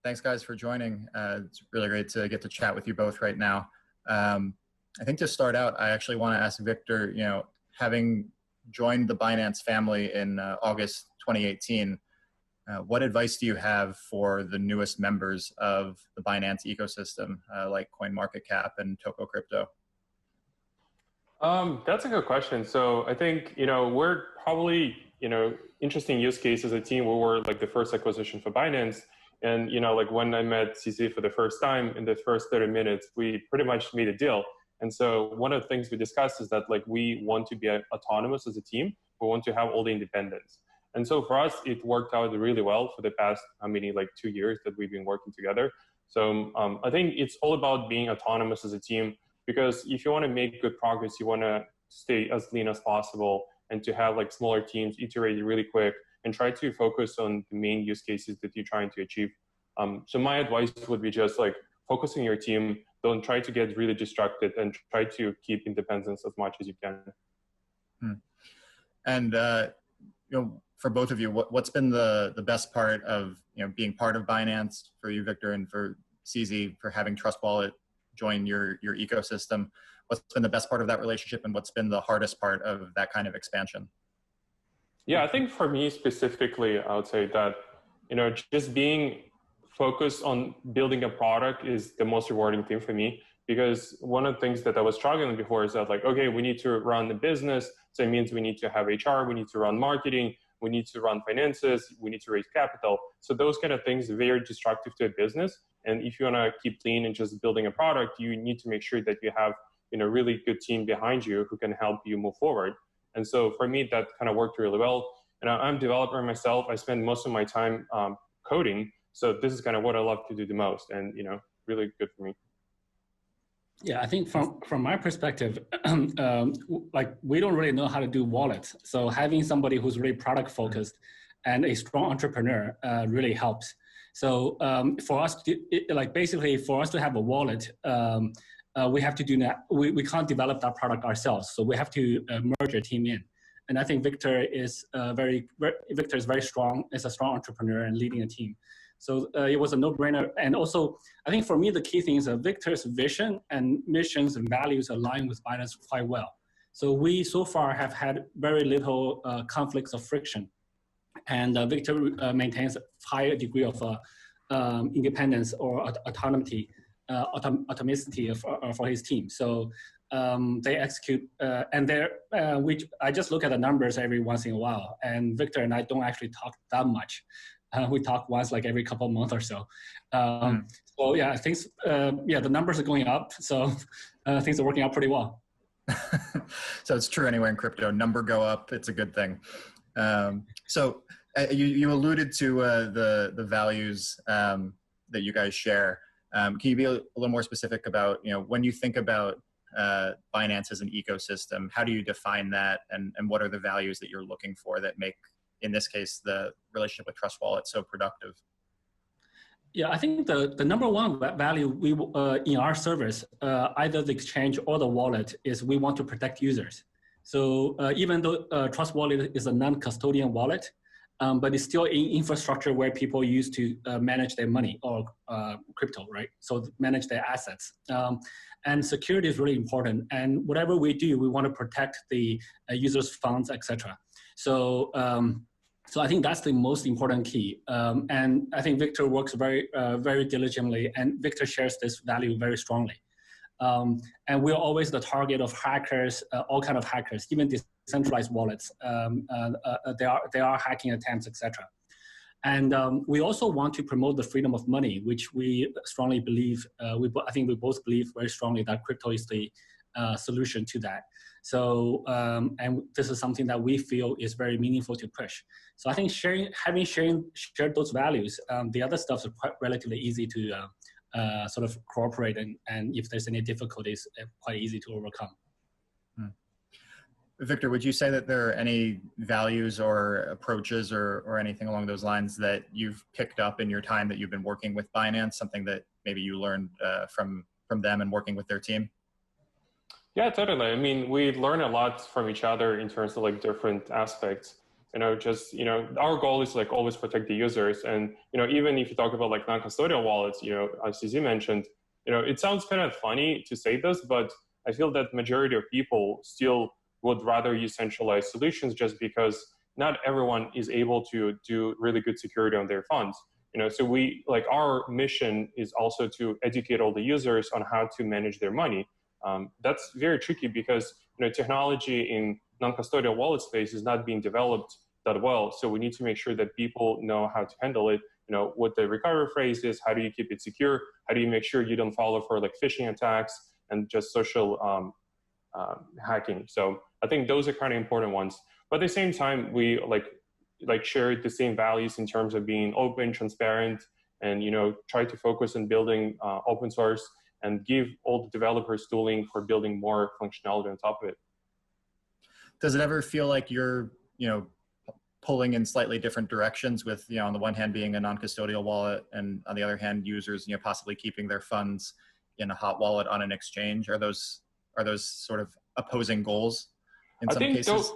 Thanks, guys, for joining. It's really great to get to chat with you both right now. I think to start out, I actually want to ask Victor, having joined the Binance family in August 2018, what advice do you have for the newest members of the Binance ecosystem, like CoinMarketCap and Toko Crypto? That's a good question. So I think, we're probably, interesting use case as a team. We were like the first acquisition for Binance. And, like when I met CC for the first time in the first 30 minutes, we pretty much made a deal. And so one of the things we discussed is that like we want to be autonomous as a team. We want to have all the independence. And so for us, it worked out really well for the past, 2 years that we've been working together. So I think it's all about being autonomous as a team, because if you want to make good progress, you want to stay as lean as possible and to have like smaller teams, iterate really quick, and try to focus on the main use cases that you're trying to achieve. So my advice would be just like focus on your team. Don't try to get really distracted, and try to keep independence as much as you can. And for both of you, what's been the best part of being part of Binance for you, Victor, and for CZ for having Trust Wallet join your ecosystem? What's been the best part of that relationship, and what's been the hardest part of that kind of expansion? Yeah, I think for me specifically, I would say that just being focused on building a product is the most rewarding thing for me, because one of the things that I was struggling before is that like, okay, we need to run the business. So it means we need to have HR, we need to run marketing, we need to run finances, we need to raise capital. So those kind of things are very destructive to a business. And if you want to keep lean and just building a product, you need to make sure that you have a really good team behind you who can help you move forward. And so for me, that kind of worked really well. And I'm a developer myself. I spend most of my time coding. So this is kind of what I love to do the most, and really good for me. Yeah, I think from my perspective, like we don't really know how to do wallets. So having somebody who's really product focused and a strong entrepreneur really helps. So for us, basically for us to have a wallet, we have to do that. We can't develop that product ourselves. So we have to merge a team in. And I think Victor is very strong, is a strong entrepreneur and leading a team. So it was a no-brainer. And also, I think for me, the key thing is that Victor's vision and missions and values align with Binance quite well. So we so far have had very little conflicts of friction. And Victor maintains a higher degree of independence or autonomy for his team. So they execute, which I just look at the numbers every once in a while. And Victor and I don't actually talk that much. We talk once like every couple of months or so. So yeah, things, the numbers are going up. So things are working out pretty well. So it's true anyway in crypto. Number go up, it's a good thing. So you alluded to the values that you guys share. Can you be a little more specific about when you think about Binance as an ecosystem, how do you define that, and what are the values that you're looking for that make, in this case, the relationship with Trust Wallet so productive? Yeah, I think the number one value we in our service, either the exchange or the wallet, is we want to protect users. So even though Trust Wallet is a non-custodian wallet, but it's still in infrastructure where people used to manage their money or crypto, right? So manage their assets. And security is really important. And whatever we do, we want to protect the users' funds, etc. So I think that's the most important key. And I think Victor works very diligently, and Victor shares this value very strongly. And we're always the target of hackers, all kind of hackers, even decentralized wallets. There are hacking attempts, etc. And we also want to promote the freedom of money, which we strongly believe. I think we both believe very strongly that crypto is the solution to that. So, and this is something that we feel is very meaningful to push. So I think having shared those values, the other stuff is quite relatively easy to sort of cooperate, and if there's any difficulties, quite easy to overcome. Victor, would you say that there are any values or approaches or anything along those lines that you've picked up in your time that you've been working with Binance, something that maybe you learned from them and working with their team? Yeah, totally. I mean, we learn a lot from each other in terms of like different aspects. just, our goal is like always protect the users. And, even if you talk about like non-custodial wallets, as CZ mentioned, it sounds kind of funny to say this, but I feel that majority of people still would rather use centralized solutions just because not everyone is able to do really good security on their funds. So our mission is also to educate all the users on how to manage their money. That's very tricky because, technology in non-custodial wallet space is not being developed that well. So we need to make sure that people know how to handle it, what the recovery phrase is, how do you keep it secure, how do you make sure you don't fall for like phishing attacks and just social hacking. So I think those are kind of important ones. But at the same time, we like share the same values in terms of being open, transparent, and try to focus on building open source and give all the developers tooling for building more functionality on top of it. Does it ever feel like you're, pulling in slightly different directions with, on the one hand being a non-custodial wallet and on the other hand, users, possibly keeping their funds in a hot wallet on an exchange? Are those sort of opposing goals in some cases?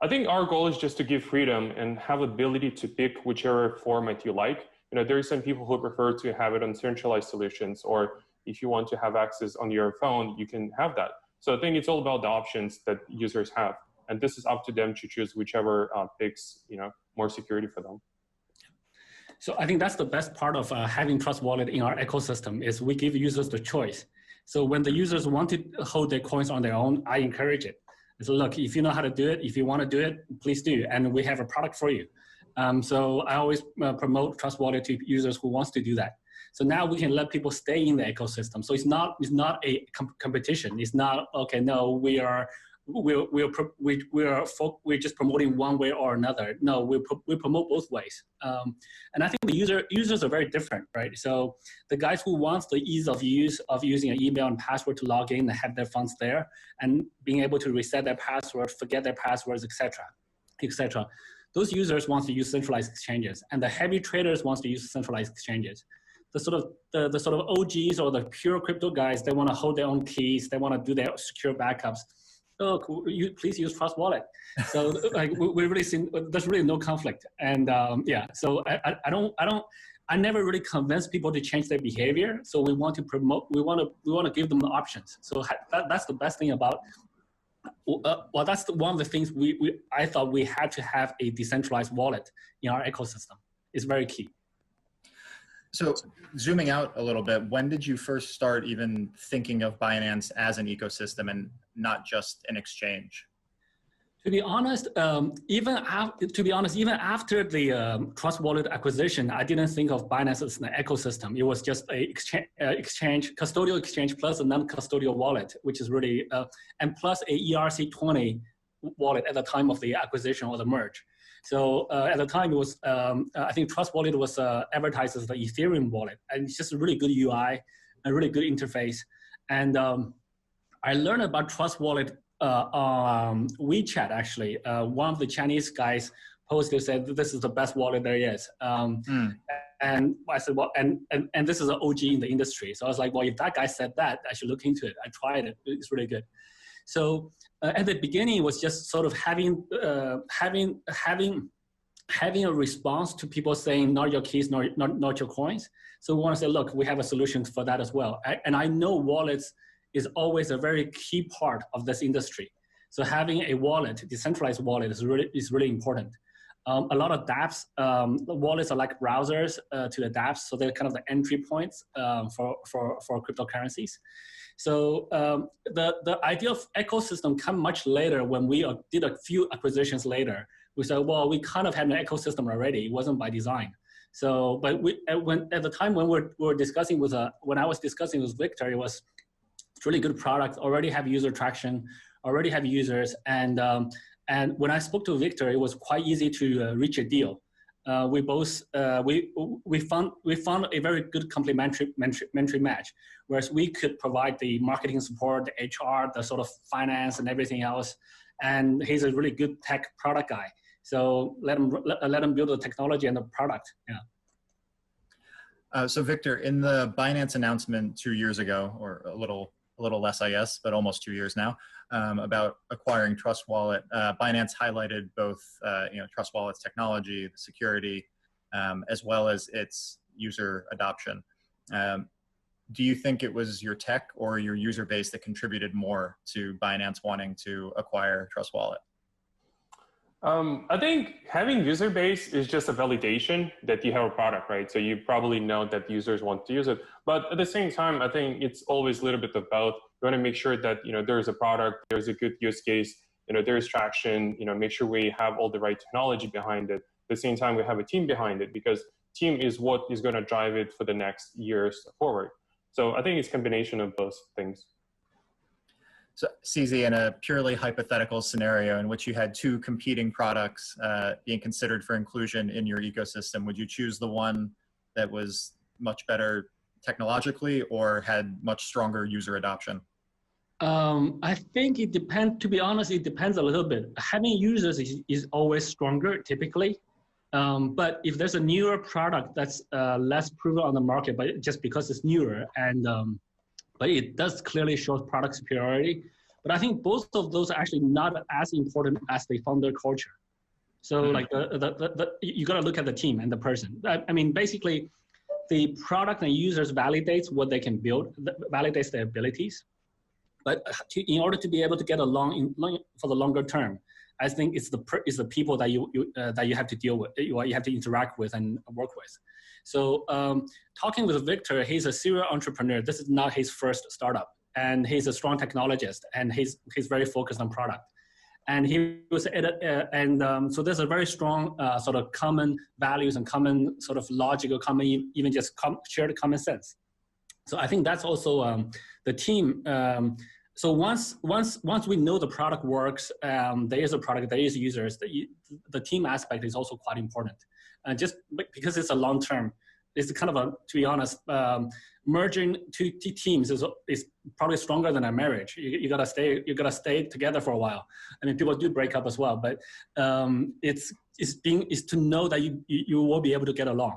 I think our goal is just to give freedom and have ability to pick whichever format you like. There are some people who prefer to have it on centralized solutions, or if you want to have access on your phone, you can have that. So I think it's all about the options that users have. And this is up to them to choose whichever picks, more security for them. So I think that's the best part of having Trust Wallet in our ecosystem is we give users the choice. So when the users want to hold their coins on their own, I encourage it. So look, if you know how to do it, if you want to do it, please do. And we have a product for you. So I always promote Trust Wallet to users who wants to do that. So now we can let people stay in the ecosystem. So it's not a competition. It's not, okay, no, we're just promoting one way or another. No, we promote both ways. And I think the users are very different, right? So the guys who wants the ease of use of using an email and password to log in and have their funds there and being able to reset their password, forget their passwords, etc. Those users want to use centralized exchanges, and the heavy traders want to use centralized exchanges. The sort of OGs or the pure crypto guys, they want to hold their own keys. They want to do their secure backups. Oh, please use Trust Wallet. So we really see there's really no conflict. And so I never really convince people to change their behavior. So we want to promote, we want to give them the options. So that's the best thing about, that's one of the things I thought we had to have a decentralized wallet in our ecosystem. It's very key. So zooming out a little bit, when did you first start even thinking of Binance as an ecosystem and not just an exchange? To be honest, even after the Trust Wallet acquisition, I didn't think of Binance as an ecosystem. It was just a exchange, custodial exchange plus a non-custodial wallet, which is really, and plus a ERC20 wallet at the time of the acquisition or the merge. So at the time, it was, I think Trust Wallet was advertised as the Ethereum wallet, and it's just a really good UI, a really good interface. And I learned about Trust Wallet on WeChat, actually. One of the Chinese guys posted, said, this is the best wallet there is. And I said, well, and this is an OG in the industry. So I was like, well, if that guy said that, I should look into it. I tried it. It's really good. So at the beginning, it was just sort of having a response to people saying, not your keys, not your coins. So we want to say, look, we have a solution for that as well. And I know wallets is always a very key part of this industry. So having a wallet, decentralized wallet, is really important. A lot of dApps, wallets are like browsers to the dApps, so they're kind of the entry points for cryptocurrencies. So the idea of ecosystem came much later when we did a few acquisitions later. We said, well, we kind of had an ecosystem already. It wasn't by design. So, but at the time when we were discussing when I was discussing with Victor, it was really good product, already have user traction, already have users. And when I spoke to Victor, it was quite easy to reach a deal. We both we found a very good complementary match, whereas we could provide the marketing support, the HR, the sort of finance and everything else, and he's a really good tech product guy. So let him build the technology and the product. Yeah. So Victor, in the Binance announcement 2 years ago, or a little a little less, I guess, but almost 2 years now, about acquiring Trust Wallet. Binance highlighted both, Trust Wallet's technology, the security, as well as its user adoption. Do you think it was your tech or your user base that contributed more to Binance wanting to acquire Trust Wallet? I think having user base is just a validation that you have a product, right? So you probably know that users want to use it. But at the same time, I think it's always a little bit of both. You want to make sure that, there's a product, there's a good use case, there's traction, make sure we have all the right technology behind it. At the same time, we have a team behind it, because team is what is going to drive it for the next years forward. So I think it's a combination of both things. So, CZ, in a purely hypothetical scenario in which you had two competing products being considered for inclusion in your ecosystem, would you choose the one that was much better technologically or had much stronger user adoption? I think it depends, to be honest, it depends a little bit. Having users is always stronger typically. But if there's a newer product that's less proven on the market, but just because it's newer, and but it does clearly show product superiority. But I think both of those are actually not as important as the founder culture. So like you got to look at the team and the person. I mean, basically, the product and users validates what they can build, validates their abilities. But in order to be able to get along for the longer term, I think it's the people that you have to deal with, you have to interact with and work with. So talking with Victor, he's a serial entrepreneur. This is not his first startup, and he's a strong technologist, and he's very focused on product. And he was so there's a very strong sort of common values and common sort of logical, common even just shared common sense. So I think that's also the team. So once we know the product works, there is a product, there is users, the team aspect is also quite important. Just because it's a long term, it's kind of to be honest, merging two teams is probably stronger than a marriage. You gotta stay together for a while. I mean, people do break up as well, but it's to know that you will be able to get along.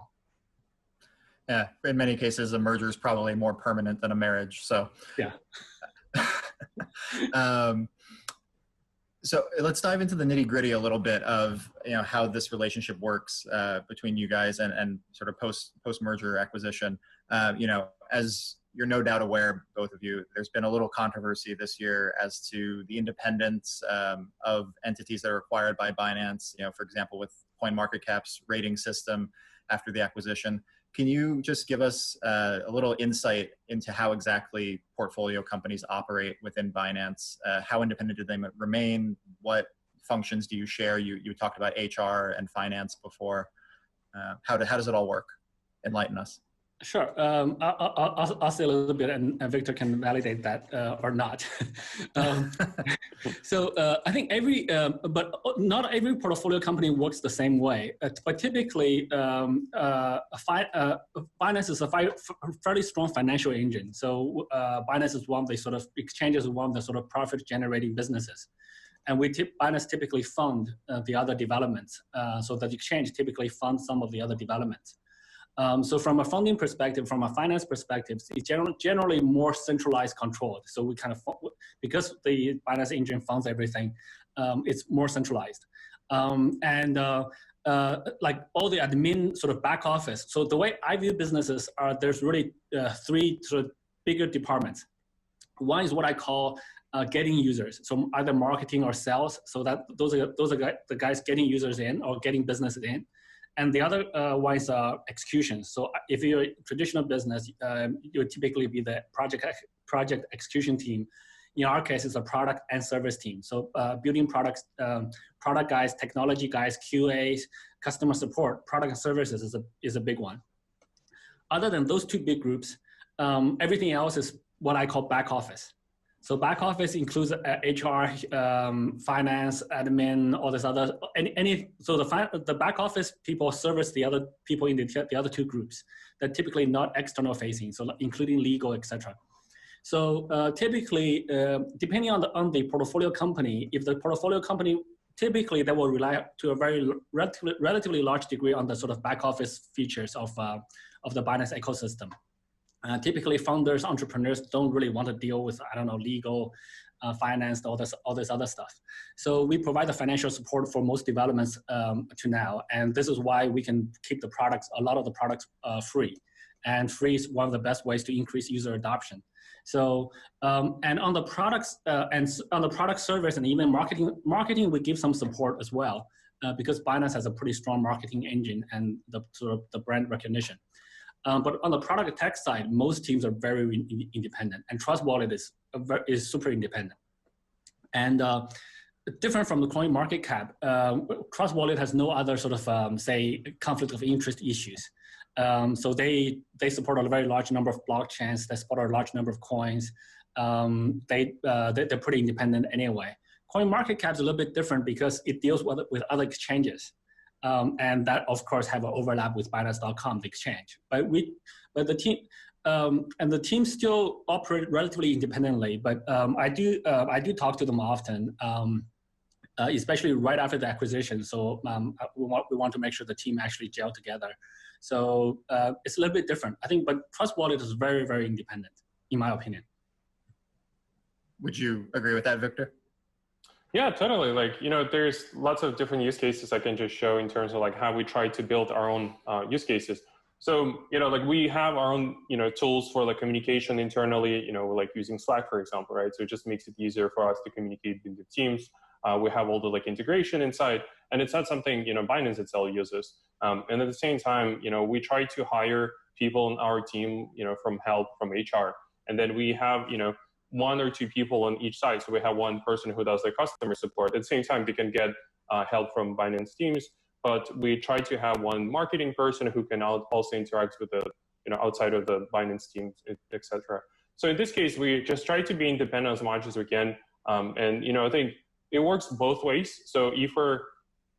Yeah, in many cases, a merger is probably more permanent than a marriage. So yeah. So let's dive into the nitty gritty a little bit of how this relationship works between you guys and sort of post merger acquisition. As you're no doubt aware, both of you, there's been a little controversy this year as to the independence of entities that are acquired by Binance. For example, with CoinMarketCap's rating system after the acquisition. Can you just give us a little insight into how exactly portfolio companies operate within Binance? How independent do they remain? What functions do you share? You talked about HR and finance before. How does it all work? Enlighten us. Sure. I'll say a little bit, and Victor can validate that or not. So I think but not every portfolio company works the same way. But typically, Binance is a fairly strong financial engine. So Binance is one of the sort of exchanges, one of the sort of profit-generating businesses. And Binance typically fund the other developments. So the exchange typically funds some of the other developments. So from a funding perspective, from a finance perspective, it's generally more centralized controlled. So we kind of, because the Binance engine funds everything, it's more centralized. Like all the admin sort of back office. So the way I view businesses there's really three sort of bigger departments. One is what I call getting users. So either marketing or sales. So that those are the guys getting users in or getting businesses in. And the other one is execution. So if you're a traditional business, you would typically be the project execution team. In our case, it's a product and service team. So building products, product guys, technology guys, QAs, customer support, product and services is a big one. Other than those two big groups, everything else is what I call back office. So back office includes HR, finance, admin, all this other, so the back office people service the other people in the other two groups that typically not external facing, so including legal, etc. So typically, depending on the portfolio company, if the portfolio company, typically they will rely to a very relatively large degree on the sort of back office features of the Binance ecosystem. Typically, founders, entrepreneurs don't really want to deal with, I don't know, legal, finance, all this other stuff. So we provide the financial support for most developments to now, and this is why we can keep a lot of the products free. And free is one of the best ways to increase user adoption. So, and on the products and on the product service and even marketing, we give some support as well because Binance has a pretty strong marketing engine and the sort of the brand recognition. But on the product tech side, most teams are very independent, and Trust Wallet is super independent. And different from the CoinMarketCap, Trust Wallet has no other sort of say conflict of interest issues. So they support a very large number of blockchains. They support a large number of coins. They're pretty independent anyway. CoinMarketCap is a little bit different because it deals with other exchanges. And that, of course, have an overlap with Binance.com, the exchange. But the team still operate relatively independently. But I do talk to them often, especially right after the acquisition. So we want to make sure the team actually gel together. So it's a little bit different, I think. But Trust Wallet is very, very independent, in my opinion. Would you agree with that, Victor? Yeah, totally. Like, there's lots of different use cases I can just show in terms of like how we try to build our own use cases. So, like we have our own, tools for like communication internally, like using Slack, for example, right? So it just makes it easier for us to communicate with the teams. We have all the like integration inside, and it's not something, Binance itself uses. And at the same time, we try to hire people on our team, from help from HR. And then we have, one or two people on each side. So we have one person who does the customer support. At the same time, they can get help from Binance teams, but we try to have one marketing person who can also interact with the, outside of the Binance teams, etc. So in this case, we just try to be independent as much as we can. And, I think it works both ways. So if we're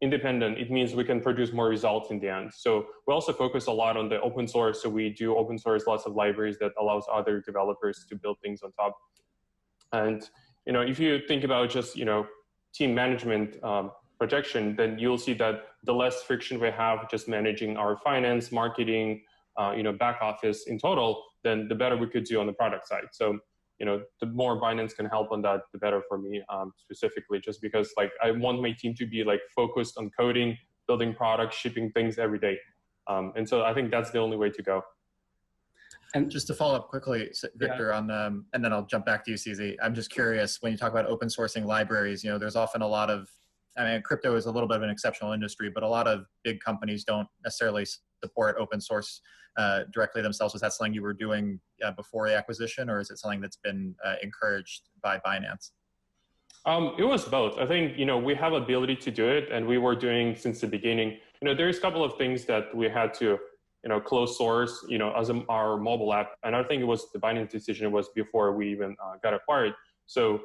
independent, it means we can produce more results in the end. So we also focus a lot on the open source. So we do open source, lots of libraries that allows other developers to build things on top. And, if you think about just, team management projection, then you'll see that the less friction we have just managing our finance, marketing, back office in total, then the better we could do on the product side. So, the more Binance can help on that, the better for me specifically, just because like I want my team to be like focused on coding, building products, shipping things every day. And so I think that's the only way to go. And just to follow up quickly, Victor, on and then I'll jump back to you, CZ. I'm just curious, when you talk about open sourcing libraries, there's often a lot of, crypto is a little bit of an exceptional industry, but a lot of big companies don't necessarily support open source directly themselves. Was that something you were doing before the acquisition, or is it something that's been encouraged by Binance? It was both. I think, we have ability to do it, and we were doing since the beginning. There's a couple of things that we had to closed source, as our mobile app. And I think it was the Binance decision was before we even got acquired. So,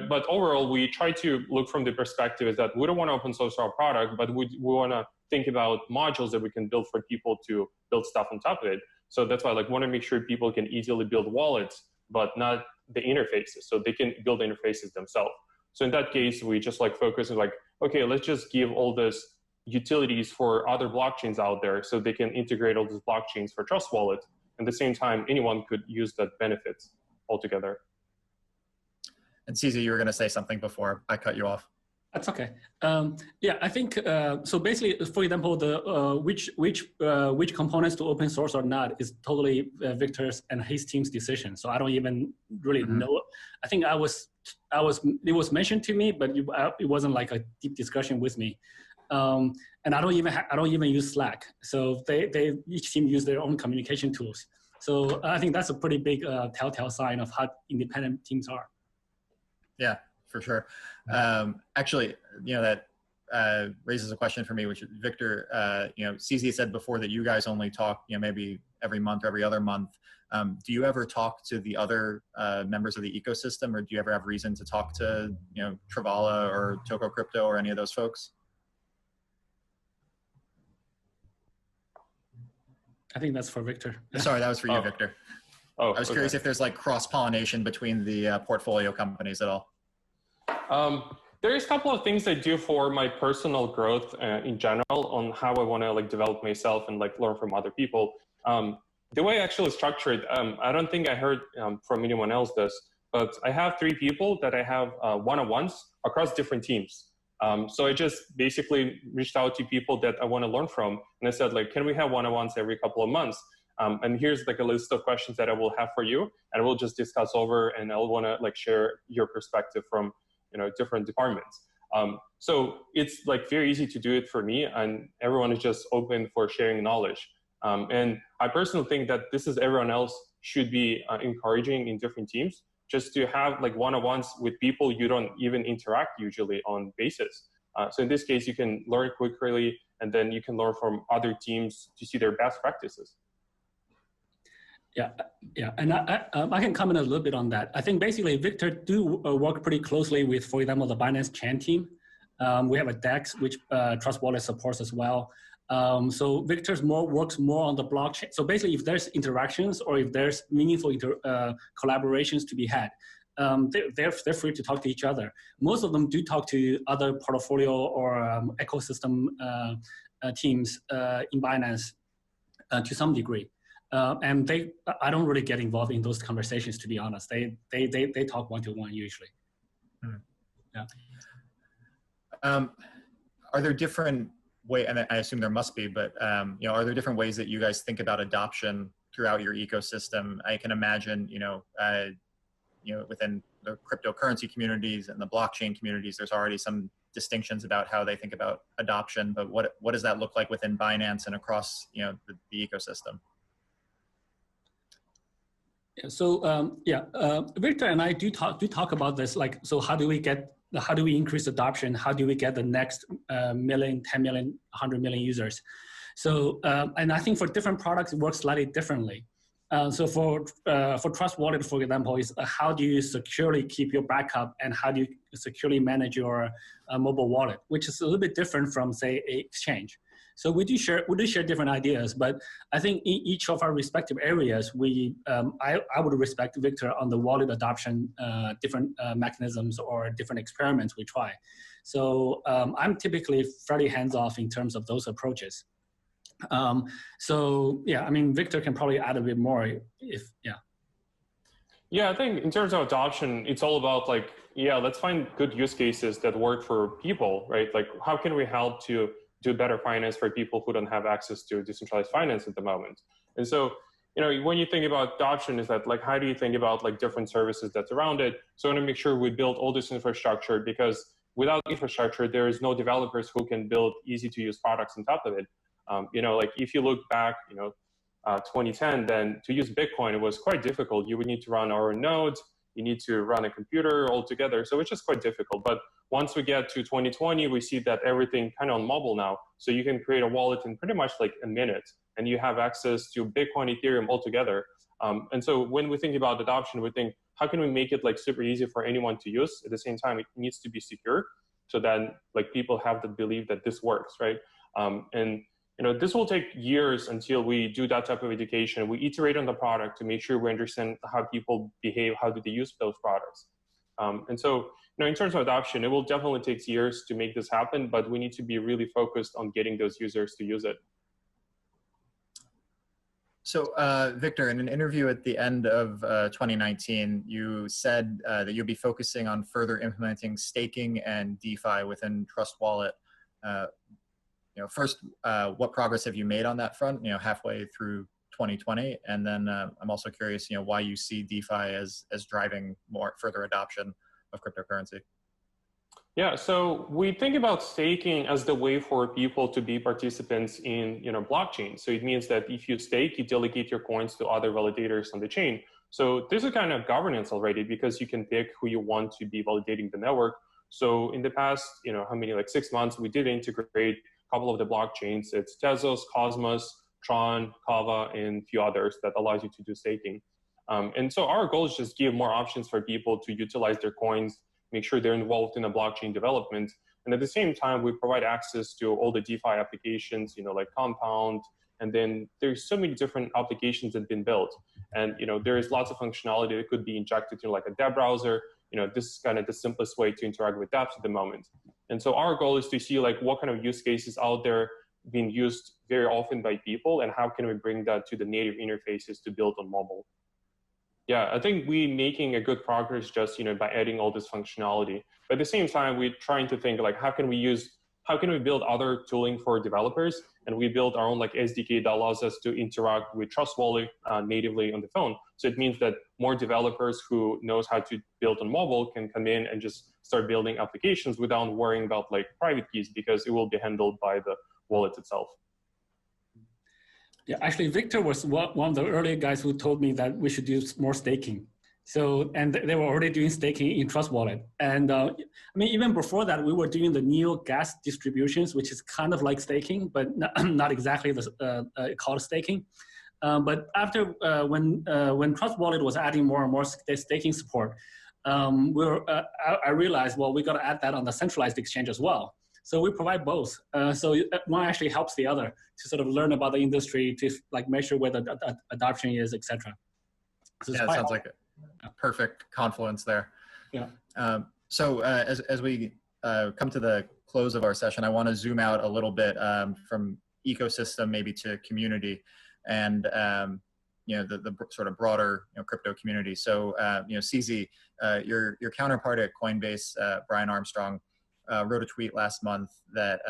but overall, we try to look from the perspective is that we don't want to open source our product, but we want to think about modules that we can build for people to build stuff on top of it. So that's why I want to make sure people can easily build wallets, but not the interfaces. So they can build interfaces themselves. So in that case, we just focus on okay, let's just give all this utilities for other blockchains out there so they can integrate all these blockchains for Trust Wallet. At the same time, anyone could use that benefits altogether. And CZ, you were going to say something before I cut you off. That's okay. Yeah, I think so. Basically, for example, the which components to open source or not is totally Victor's and his team's decision. So I don't even really know. I think it was mentioned to me, but it wasn't like a deep discussion with me. And I don't even use Slack. So they each team use their own communication tools. So I think that's a pretty big telltale sign of how independent teams are. Yeah, for sure. Actually, that raises a question for me, which Victor, CZ said before that you guys only talk, maybe every month or every other month. Do you ever talk to the other members of the ecosystem, or do you ever have reason to talk to, Travala or Toko Crypto or any of those folks? I think that's for Victor. Sorry, that was for you, Victor. Oh, I was curious if there's cross-pollination between the portfolio companies at all. There is a couple of things I do for my personal growth in general on how I want to develop myself and learn from other people. The way I actually structured, I don't think I heard from anyone else this, but I have 3 people that I have one-on-ones across different teams. So I just basically reached out to people that I want to learn from. And I said, like, can we have one-on-ones every couple of months? And here's like a list of questions that I will have for you, and we'll just discuss over, and I'll want to like share your perspective from, different departments. So it's like very easy to do it for me, and everyone is just open for sharing knowledge. And I personally think that this is everyone else should be encouraging in different teams, just to have like one-on-ones with people you don't even interact usually on basis. So in this case, you can learn quickly, and then you can learn from other teams to see their best practices. Yeah, and I can comment a little bit on that. I think basically Victor do work pretty closely with, for example, the Binance Chain team. We have a DEX, which Trust Wallet supports as well. So Victor's works more on the blockchain. So basically, if there's interactions or if there's meaningful collaborations to be had, they're free to talk to each other. Most of them do talk to other portfolio or ecosystem teams in Binance to some degree. And I don't really get involved in those conversations, to be honest. They talk one-to-one usually. Yeah. Are there different ways, and I assume there must be, but are there different ways that you guys think about adoption throughout your ecosystem? I can imagine, within the cryptocurrency communities and the blockchain communities, there's already some distinctions about how they think about adoption. But what does that look like within Binance and across the ecosystem? So Victor and I do talk about this. Like, so how do we increase adoption? How do we get the next million, 10 million, 100 million users? So and I think for different products it works slightly differently. So for Trust Wallet, for example, is how do you securely keep your backup, and how do you securely manage your mobile wallet, which is a little bit different from, say, an exchange. So we do share different ideas, but I think in each of our respective areas, I would respect Victor on the wallet adoption, different mechanisms or different experiments we try. So I'm typically fairly hands-off in terms of those approaches. So yeah, I mean, Victor can probably add a bit more Yeah, I think in terms of adoption, it's all about like, let's find good use cases that work for people, right? Like, how can we help to do better finance for people who don't have access to decentralized finance at the moment? And so, when you think about adoption, is that like, how do you think about like different services that's around it? So I want to make sure we build all this infrastructure, because without infrastructure, there is no developers who can build easy to use products on top of it. Like if you look back, 2010, then to use Bitcoin, it was quite difficult. You would need to run our nodes. You need to run a computer altogether. So it's just quite difficult. But once we get to 2020, we see that everything kind of on mobile now. So you can create a wallet in pretty much like a minute, and you have access to Bitcoin, Ethereum altogether. And so when we think about adoption, we think, how can we make it like super easy for anyone to use? At the same time, it needs to be secure, so that like people have the belief that this works, right? And this will take years until we do that type of education. We iterate on the product to make sure we understand how people behave, how do they use those products. And so, in terms of adoption, it will definitely take years to make this happen, but we need to be really focused on getting those users to use it. So, Victor, in an interview at the end of 2019, you said that you'll be focusing on further implementing staking and DeFi within Trust Wallet. First, what progress have you made on that front, halfway through 2020? And then I'm also curious, why you see DeFi as driving more further adoption of cryptocurrency. Yeah, so we think about staking as the way for people to be participants in blockchain. So it means that if you stake, you delegate your coins to other validators on the chain. So there's a kind of governance already, because you can pick who you want to be validating the network. So in the past, 6 months, we did integrate couple of the blockchains. It's Tezos, Cosmos, Tron, Kava, and a few others that allows you to do staking. And so our goal is just give more options for people to utilize their coins, make sure they're involved in the blockchain development. And at the same time, we provide access to all the DeFi applications, like Compound. And then there's so many different applications that have been built. And there is lots of functionality that could be injected to like a dev browser. This is kind of the simplest way to interact with dApps at the moment. And so our goal is to see like what kind of use cases out there being used very often by people, and how can we bring that to the native interfaces to build on mobile? Yeah, I think we're making a good progress just by adding all this functionality. But at the same time, we're trying to think like how can we build other tooling for developers, and we build our own like SDK that allows us to interact with Trust Wallet natively on the phone. So it means that more developers who knows how to build on mobile can come in and just start building applications without worrying about like private keys, because it will be handled by the wallet itself. Yeah, actually, Victor was one of the early guys who told me that we should do more staking. So, and they were already doing staking in Trust Wallet. And I mean, even before that, we were doing the Neo gas distributions, which is kind of like staking, but not exactly called staking. But after when Trust Wallet was adding more and more staking support, I realized, well, we got to add that on the centralized exchange as well. So we provide both. So one actually helps the other to sort of learn about the industry, to like measure where the adoption is, etc. So yeah, it sounds like a perfect confluence there. Yeah. So as we come to the close of our session, I want to zoom out a little bit from ecosystem maybe to community, and the sort of broader crypto community. So CZ, your counterpart at Coinbase, Brian Armstrong, wrote a tweet last month that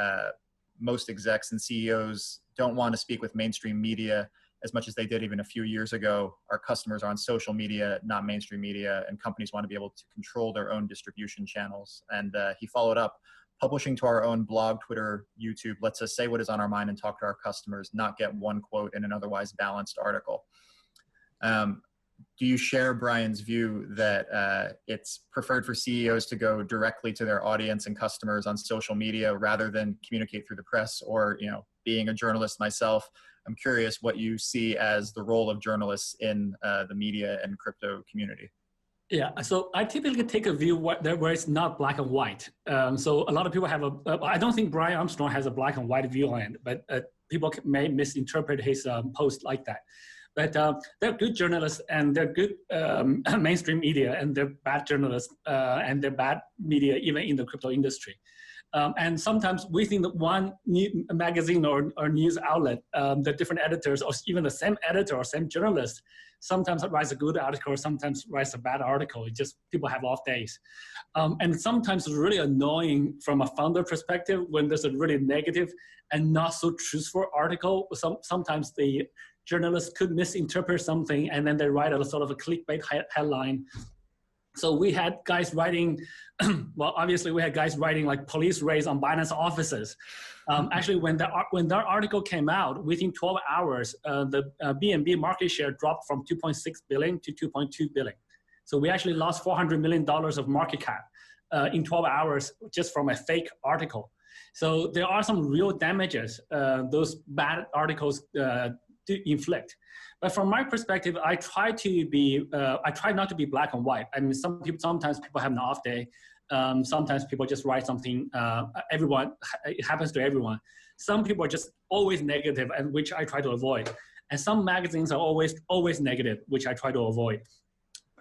most execs and CEOs don't want to speak with mainstream media as much as they did even a few years ago. Our customers are on social media, not mainstream media, and companies want to be able to control their own distribution channels. And he followed up, publishing to our own blog, Twitter, YouTube lets us say what is on our mind and talk to our customers, not get one quote in an otherwise balanced article. Do you share Brian's view that it's preferred for CEOs to go directly to their audience and customers on social media rather than communicate through the press? Or, being a journalist myself, I'm curious what you see as the role of journalists in the media and crypto community. Yeah, so I typically take a view where it's not black and white. So a lot of people have I don't think Brian Armstrong has a black and white view on it, but people may misinterpret his post like that. But they're good journalists, and they're good mainstream media, and they're bad journalists, and they're bad media even in the crypto industry. And sometimes within the one magazine or news outlet, the different editors, or even the same editor or same journalist, sometimes writes a good article, or sometimes writes a bad article. It just, people have off days. And sometimes it's really annoying from a founder perspective when there's a really negative and not so truthful article. Sometimes the journalists could misinterpret something, and then they write a sort of a clickbait headline. So we had guys writing, well, obviously we had guys writing like police raids on Binance offices. Actually, when that article came out, within 12 hours, the BNB market share dropped from 2.6 billion to 2.2 billion. So we actually lost $400 million of market cap in 12 hours just from a fake article. So there are some real damages those bad articles to inflict. But from my perspective, I try not to be black and white. I mean, sometimes people have an off day. Sometimes people just write something, it happens to everyone. Some people are just always negative, and which I try to avoid. And some magazines are always negative, which I try to avoid.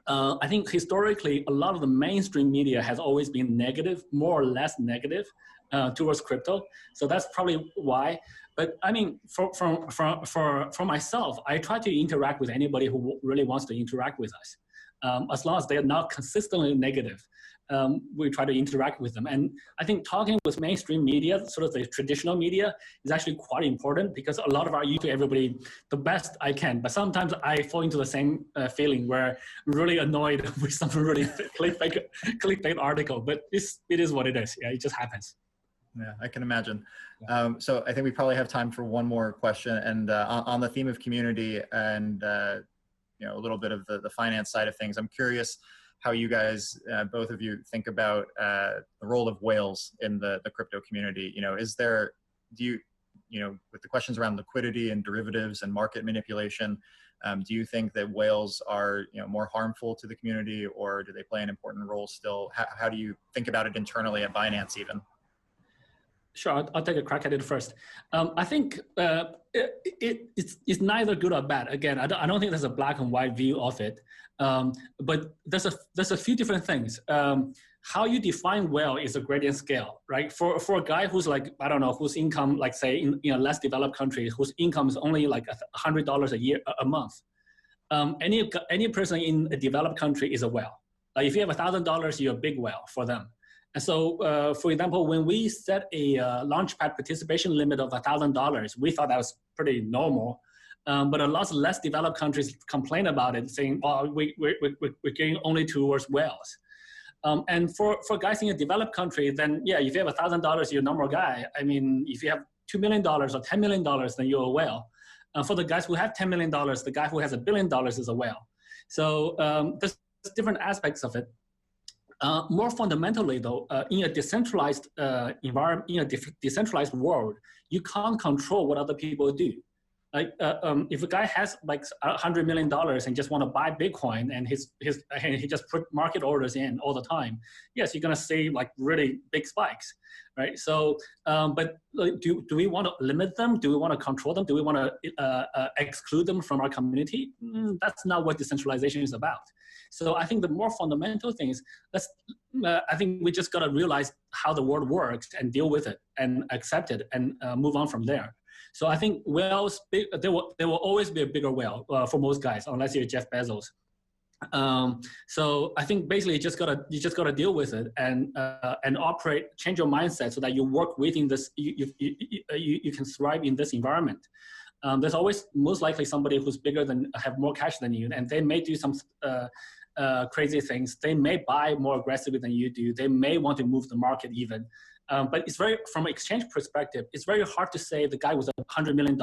I think historically, a lot of the mainstream media has always been negative, more or less negative towards crypto. So that's probably why. But I mean, for myself, I try to interact with anybody who really wants to interact with us. As long as they are not consistently negative, we try to interact with them. And I think talking with mainstream media, sort of the traditional media, is actually quite important, because a lot of our use to everybody the best I can. But sometimes I fall into the same feeling where I'm really annoyed with some really clickbait article. But it is what it is. Yeah, it just happens. Yeah, I can imagine. So I think we probably have time for one more question. And on the theme of community and a little bit of the finance side of things, I'm curious how you guys, both of you, think about the role of whales in the crypto community. With the questions around liquidity and derivatives and market manipulation, do you think that whales are more harmful to the community, or do they play an important role still? How do you think about it internally at Binance even? Sure, I'll take a crack at it first. I think it's neither good or bad. Again, I don't think there's a black and white view of it. But there's a few different things. how you define well is a gradient scale, right? For a guy who's like, I don't know, whose income, like say in a less developed country, whose income is only like $100 a year, a month. Any person in a developed country is a whale. If you have $1,000, you're a big whale for them. And so, for example, when we set a Launchpad participation limit of $1,000, we thought that was pretty normal. But a lot of less developed countries complain about it, saying, "Oh, we're getting only towards whales." And for guys in a developed country, then yeah, if you have $1,000, you're a normal guy. I mean, if you have $2 million or $10 million, then you're a whale. For the guys who have $10 million, the guy who has $1 billion is a whale. So there's different aspects of it. More fundamentally, though, in a decentralized environment, in a decentralized world, you can't control what other people do. Like if a guy has like $100 million and just want to buy Bitcoin and he just put market orders in all the time, yes, you're gonna see like really big spikes, right? So, but do we want to limit them? Do we want to control them? Do we want to exclude them from our community? That's not what decentralization is about. So I think the more fundamental thing is I think we just gotta realize how the world works and deal with it and accept it and move on from there. So I think whales, there will always be a bigger whale for most guys, unless you're Jeff Bezos. So I think basically you just gotta deal with it and operate, change your mindset so that you work within this. You can thrive in this environment. There's always most likely somebody who's bigger than, have more cash than you, and they may do some crazy things. They may buy more aggressively than you do. They may want to move the market even. But it's from an exchange perspective, it's very hard to say the guy with $100 million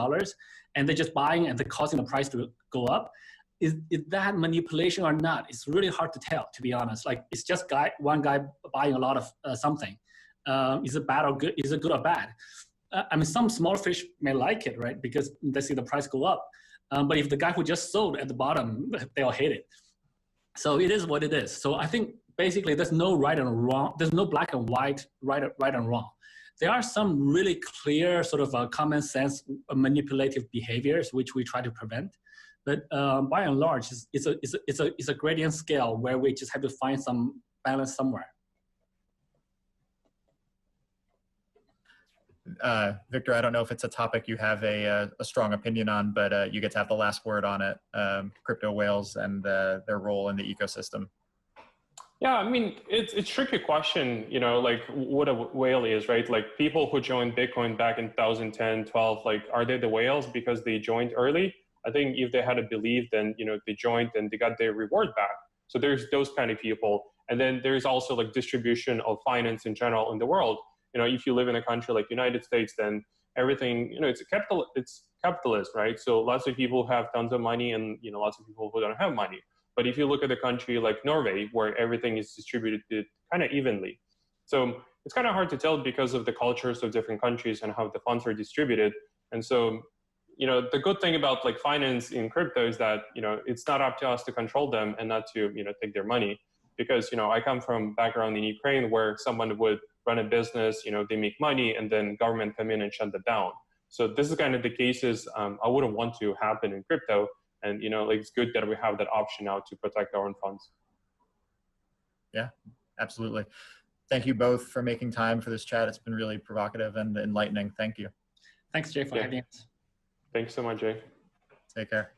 and they're just buying and they're causing the price to go up. Is that manipulation or not? It's really hard to tell, to be honest. Like it's just one guy buying a lot of something. Is it bad or good? Is it good or bad? I mean, some small fish may like it, right? Because they see the price go up. But if the guy who just sold at the bottom, they'll hate it. So it is what it is. So I think basically there's no right and wrong. There's no black and white, right and wrong. There are some really clear sort of common sense manipulative behaviors which we try to prevent. But by and large, it's a gradient scale where we just have to find some balance somewhere. Victor, I don't know if it's a topic you have a strong opinion on, but you get to have the last word on it. Crypto whales and their role in the ecosystem. Yeah, I mean, it's a tricky question, you know, like what a whale is, right? Like people who joined Bitcoin back in 2010, 12, like, are they the whales because they joined early? I think if they had a belief, then, you know, they joined and they got their reward back. So there's those kind of people. And then there's also like distribution of finance in general in the world. You know, if you live in a country like United States, then everything, you know, it's capitalist, right? So lots of people have tons of money and, you know, lots of people who don't have money. But if you look at a country like Norway, where everything is distributed kind of evenly. So it's kind of hard to tell because of the cultures of different countries and how the funds are distributed. And so, you know, the good thing about like finance in crypto is that, you know, it's not up to us to control them and not to, you know, take their money. Because, you know, I come from background in Ukraine where someone would run a business, you know, they make money and then government come in and shut them down. So this is kind of the cases I wouldn't want to happen in crypto. And, you know, like it's good that we have that option now to protect our own funds. Yeah, absolutely. Thank you both for making time for this chat. It's been really provocative and enlightening. Thank you. Thanks, Jay, for having us. Thanks so much, Jay. Take care.